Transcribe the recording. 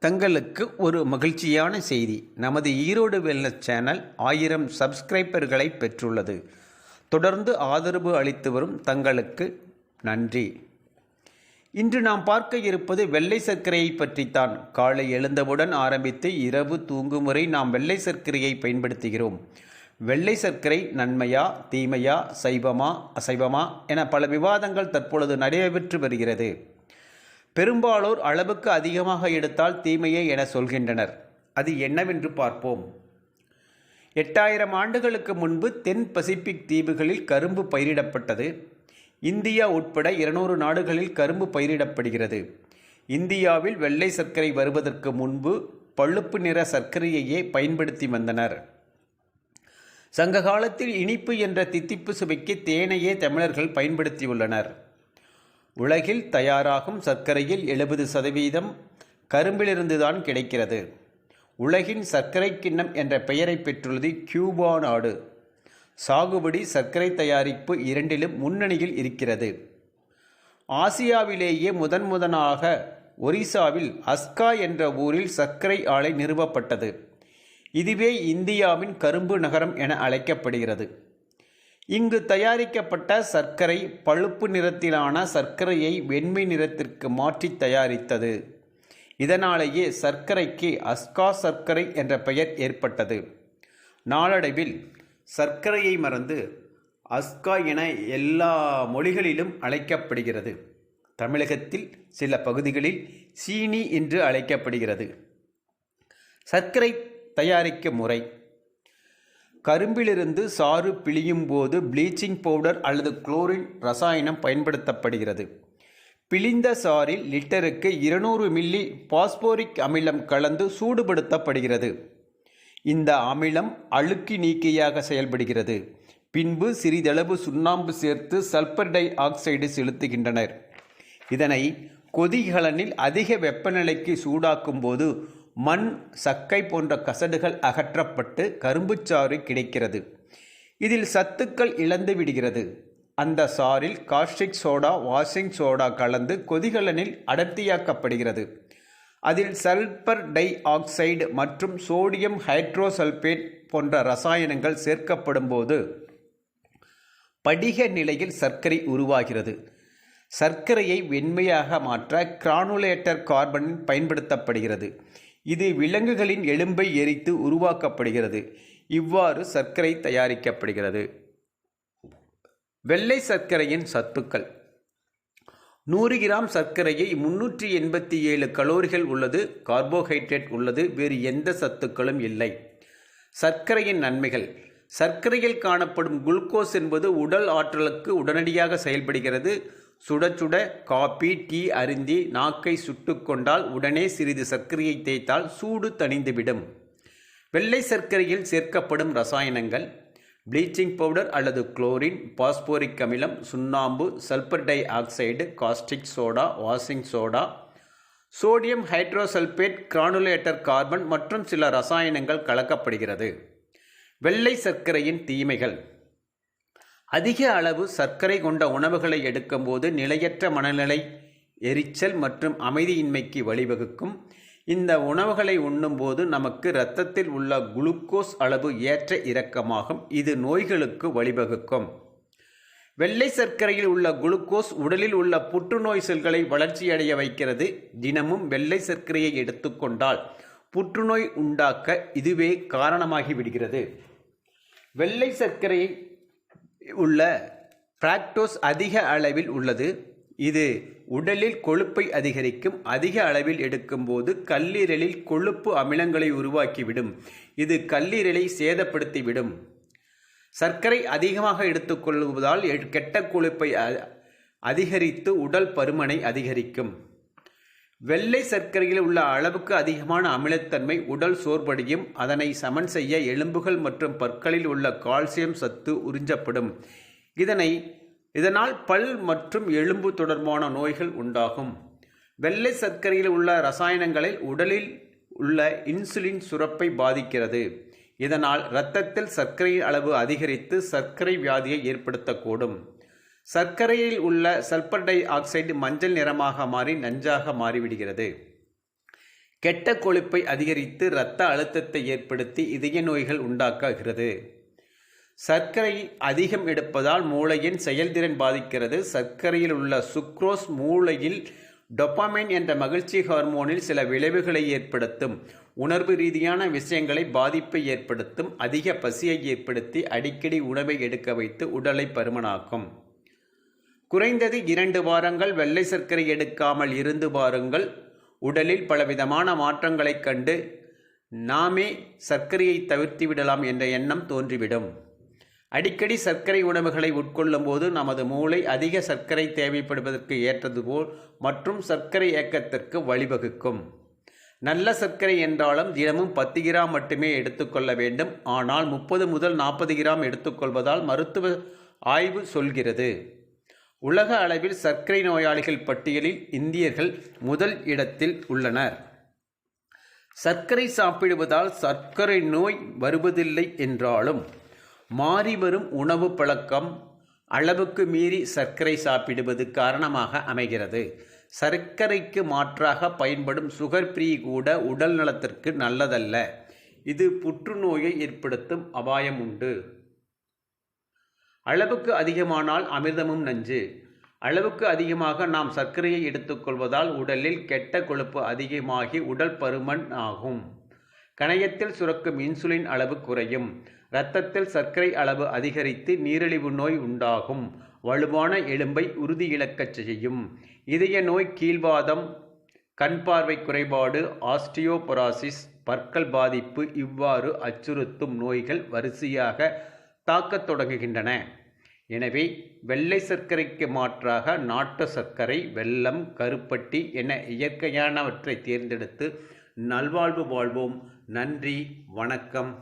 தங்களுக்கு ஒரு மகிழ்ச்சியான செய்தி. நமது ஈரோடு வெல்னஸ் சேனல் 1000 சப்ஸ்கிரைபர்களை பெற்றுள்ளது. தொடர்ந்து ஆதரவு அளித்து வரும் தங்களுக்கு நன்றி. இன்று நாம் பார்க்க இருப்பது வெள்ளை சர்க்கரையை பற்றித்தான். காலை எழுந்தவுடன் ஆரம்பித்து இரவு தூங்கும் வரை நாம் வெள்ளை சர்க்கரையை பயன்படுத்துகிறோம். வெள்ளை சர்க்கரை நன்மையா, தீமையா, சைவமா, அசைவமா என பல விவாதங்கள் தற்பொழுது நடைபெற்று வருகிறது. பெரும்பாலோர் அளவுக்கு அதிகமாக எடுத்தால் தீமையே என சொல்கின்றனர். அது என்னவென்று பார்ப்போம். 8000 ஆண்டுகளுக்கு முன்பு தென் பசிபிக் தீவுகளில் கரும்பு பயிரிடப்பட்டது. இந்தியா உட்பட 200 நாடுகளில் கரும்பு பயிரிடப்படுகிறது. இந்தியாவில் வெள்ளை சர்க்கரை வருவதற்கு முன்பு பழுப்பு நிற சர்க்கரையையே பயன்படுத்தி வந்தனர். சங்க காலத்தில் இனிப்பு என்ற தித்திப்பு சுவைக்கு தேனையே தமிழர்கள் பயன்படுத்தியுள்ளனர். உலகில் தயாராகும் சர்க்கரையில் 70% கரும்பிலிருந்துதான் கிடைக்கிறது. உலகின் சர்க்கரை கிண்ணம் என்ற பெயரை பெற்றுள்ளது கியூபா நாடு. சாகுபடி, சர்க்கரை தயாரிப்பு இரண்டிலும் முன்னணியில் இருக்கிறது. ஆசியாவிலேயே முதன்முதலாக ஒரிசாவில் அஸ்கா என்ற ஊரில் சர்க்கரை ஆலை நிறுவப்பட்டது. இதுவே இந்தியாவின் கரும்பு நகரம் என அழைக்கப்படுகிறது. இங்கு தயாரிக்கப்பட்ட சர்க்கரை பழுப்பு நிறத்திலான சர்க்கரையை வெண்மை நிறத்திற்கு மாற்றி தயாரித்தது. இதனாலேயே சர்க்கரைக்கு அஸ்கா சர்க்கரை என்ற பெயர் ஏற்பட்டது. நாளடைவில் சர்க்கரையை மறந்து அஸ்கா என எல்லா மொழிகளிலும் அழைக்கப்படுகிறது. தமிழகத்தில் சில பகுதிகளில் சீனி என்று அழைக்கப்படுகிறது. சர்க்கரை தயாரிக்கும் முறை: கரும்பிலிருந்து சாறு பிழியும் போது ப்ளீச்சிங் பவுடர் அல்லது குளோரின் ரசாயனம் பயன்படுத்தப்படுகிறது. பிழிந்த சாறில் லிட்டருக்கு 200 மில்லி பாஸ்போரிக் அமிலம் கலந்து சூடுபடுத்தப்படுகிறது. இந்த அமிலம் அழுக்கு நீக்கியாக செயல்படுகிறது. பின்பு சிறிதளவு சுண்ணாம்பு சேர்த்து சல்பர் டை ஆக்சைடு செலுத்துகின்றனர். இதனை கொதிகலனில் அதிக வெப்பநிலைக்கு சூடாக்கும் போது மண், சக்கை போன்ற கசடுகள் அகற்றப்பட்டு கரும்புச்சாறு கிடைக்கிறது. இதில் சத்துக்கள் இழந்து விடுகிறது. அந்த சாறில் காஸ்டிக் சோடா, வாஷிங் சோடா கலந்து கொதிகலனில் அடர்த்தியாக்கப்படுகிறது. அதில் சல்பர் டை ஆக்சைடு மற்றும் சோடியம் ஹைட்ரோசல்பேட் போன்ற ரசாயனங்கள் சேர்க்கப்படும் போது படிக நிலையில் சர்க்கரை உருவாகிறது. சர்க்கரையை வெண்மையாக மாற்ற கிரானுலேட்டர் கார்பன் பயன்படுத்தப்படுகிறது. இது விலங்குகளின் எலும்பை எரித்து உருவாக்கப்படுகிறது. இவ்வாறு சர்க்கரை தயாரிக்கப்படுகிறது. வெள்ளை சர்க்கரையின் சத்துக்கள்: 100 கிராம் சர்க்கரையை 387 கலோரிகள் உள்ளது. கார்போஹைட்ரேட் உள்ளது. வேறு எந்த சத்துக்களும் இல்லை. சர்க்கரையின் நன்மைகள்: சர்க்கரையில் காணப்படும் குளுக்கோஸ் என்பது உடல் ஆற்றலுக்கு உடனடியாக செயல்படுகிறது. சுட சுட காபி, டீ அருந்தி நாக்கை சுட்டு கொண்டால் உடனே சிறிது சர்க்கரையை தேய்த்தால் சூடு தணிந்துவிடும். வெள்ளை சர்க்கரையில் சேர்க்கப்படும் ரசாயனங்கள்: ப்ளீச்சிங் பவுடர் அல்லது குளோரின், பாஸ்போரிக் அமிலம், சுண்ணாம்பு, sulphur dioxide, caustic soda, washing soda, sodium hydrosulphate, granulator carbon மற்றும் சில ரசாயனங்கள் கலக்கப்படுகிறது. வெள்ளை சர்க்கரையின் தீமைகள்: அதிக அளவு சர்க்கரை கொண்ட உணவுகளை எடுக்கும்போது நிலையற்ற மனநிலை, எரிச்சல் மற்றும் அமைதியின்மைக்கு வழிவகுக்கும். இந்த உணவுகளை உண்ணும்போது நமக்கு இரத்தத்தில் உள்ள குளுக்கோஸ் அளவு ஏற்ற இறக்கமாகும். இது நோய்களுக்கு வழிவகுக்கும். வெள்ளை சர்க்கரையில் உள்ள குளுக்கோஸ் உடலில் உள்ள புற்றுநோய் செல்களை வளர்ச்சியடைய வைக்கிறது. தினமும் வெள்ளை சர்க்கரையை எடுத்துக்கொண்டால் புற்றுநோய் உண்டாக்க இதுவே காரணமாகிவிடுகிறது. வெள்ளை சர்க்கரையை உள்ள ஃப்ராக்டோஸ் அதிக அளவில் உள்ளது. இது உடலில் கொழுப்பை அதிகரிக்கும். அதிக அளவில் எடுக்கும்போது கல்லீரலில் கொழுப்பு அமிலங்களை உருவாக்கிவிடும். இது கல்லீரலை சேதப்படுத்திவிடும். சர்க்கரை அதிகமாக எடுத்துக்கொள்வதால் கெட்ட கொழுப்பை அதிகரித்து உடல் பருமனை அதிகரிக்கும். வெள்ளை சர்க்கரையில் உள்ள அளவுக்கு அதிகமான அமிலத்தன்மை உடல் சோர்வடையும். அதனை சமன் செய்ய எலும்புகள் மற்றும் பற்களில் உள்ள கால்சியம் சத்து உறிஞ்சப்படும். இதனால் பல் மற்றும் எலும்பு தொடர்பான நோய்கள் உண்டாகும். வெள்ளை சர்க்கரையில் உள்ள ரசாயனங்களில் உடலில் உள்ள இன்சுலின் சுரப்பை பாதிக்கிறது. இதனால் இரத்தத்தில் சர்க்கரையின் அளவு அதிகரித்து சர்க்கரை வியாதியை ஏற்படுத்தக்கூடும். சர்க்கரையில் உள்ள சல்பர் டை ஆக்சைடு மஞ்சள் நிறமாக மாறி நஞ்சாக மாறிவிடுகிறது. கெட்ட கொழுப்பை அதிகரித்து இரத்த அழுத்தத்தை ஏற்படுத்தி இதய நோய்கள் உண்டாக்குகிறது. சர்க்கரை அதிகம் எடுப்பதால் மூளையின் செயல்திறன் பாதிக்கிறது. சர்க்கரையில் உள்ள சுக்ரோஸ் மூளையில் டொபாமைன் என்ற மகிழ்ச்சி ஹார்மோனில் சில விளைவுகளை ஏற்படுத்தும். உணர்வு ரீதியான விஷயங்களை பாதிப்பை ஏற்படுத்தும். அதிக பசியை ஏற்படுத்தி அடிக்கடி உணவை எடுக்க வைத்து உடலை பருமனாக்கும். குறைந்தது 2 வாரங்கள் வெள்ளை சர்க்கரை எடுக்காமல் இருந்து பாருங்கள். உடலில் பலவிதமான மாற்றங்களைக் கண்டு நாமே சர்க்கரையை தவிர்த்து விடலாம் என்ற எண்ணம் தோன்றிவிடும். அடிக்கடி சர்க்கரை உணவுகளை உட்கொள்ளும் போது நமது மூளை அதிக சர்க்கரை தேவைப்படுவதற்கு ஏற்றது போல் மற்றும் சர்க்கரை ஏக்கத்திற்கு வழிவகுக்கும். நல்ல சர்க்கரை என்றாலும் தினமும் 10 கிராம் மட்டுமே எடுத்துக்கொள்ள வேண்டும். ஆனால் 30 முதல் 40 கிராம் எடுத்துக்கொள்வதால் மருத்துவ ஆய்வு சொல்கிறது. உலக அளவில் சர்க்கரை நோயாளிகள் பட்டியலில் இந்தியர்கள் முதல் இடத்தில் உள்ளனர். சர்க்கரை சாப்பிடுவதால் சர்க்கரை நோய் வருவதில்லை என்றாலும் மாறிவரும் உணவு பழக்கம் அளவுக்கு மீறி சர்க்கரை சாப்பிடுவது காரணமாக அமைகிறது. சர்க்கரைக்கு மாற்றாக பயன்படும் சுகர் ஃப்ரீ கூட உடல் நலத்திற்கு நல்லதல்ல. இது புற்றுநோயை ஏற்படுத்தும் அபாயம் உண்டு. அளவுக்கு அதிகமானால் அமிர்தமும் நஞ்சு. அளவுக்கு அதிகமாக நாம் சர்க்கரையை எடுத்துக்கொள்வதால் உடலில் கெட்ட கொழுப்பு அதிகமாகி உடல் பருமன் ஆகும். கணையத்தில் சுரக்கும் இன்சுலின் அளவு குறையும். இரத்தத்தில் சர்க்கரை அளவு அதிகரித்து நீரிழிவு நோய் உண்டாகும். வலுவான எலும்பை உறுதி இழக்கச் செய்யும். இதய நோய், கீழ்வாதம், கண் பார்வை குறைபாடு, ஆஸ்டியோபொரோசிஸ், பற்கள் பாதிப்பு இவ்வாறு அச்சுறுத்தும் நோய்கள் வரிசையாக தாக்கத் தொடங்குகின்றன. எனவே வெள்ளை சர்க்கரைக்கு மாற்றாக நாட்டு சர்க்கரை, வெல்லம், கருப்பட்டி என இயற்கையானவற்றை தேர்ந்தெடுத்து நல்வாழ்வு வாழ்வோம். நன்றி, வணக்கம்.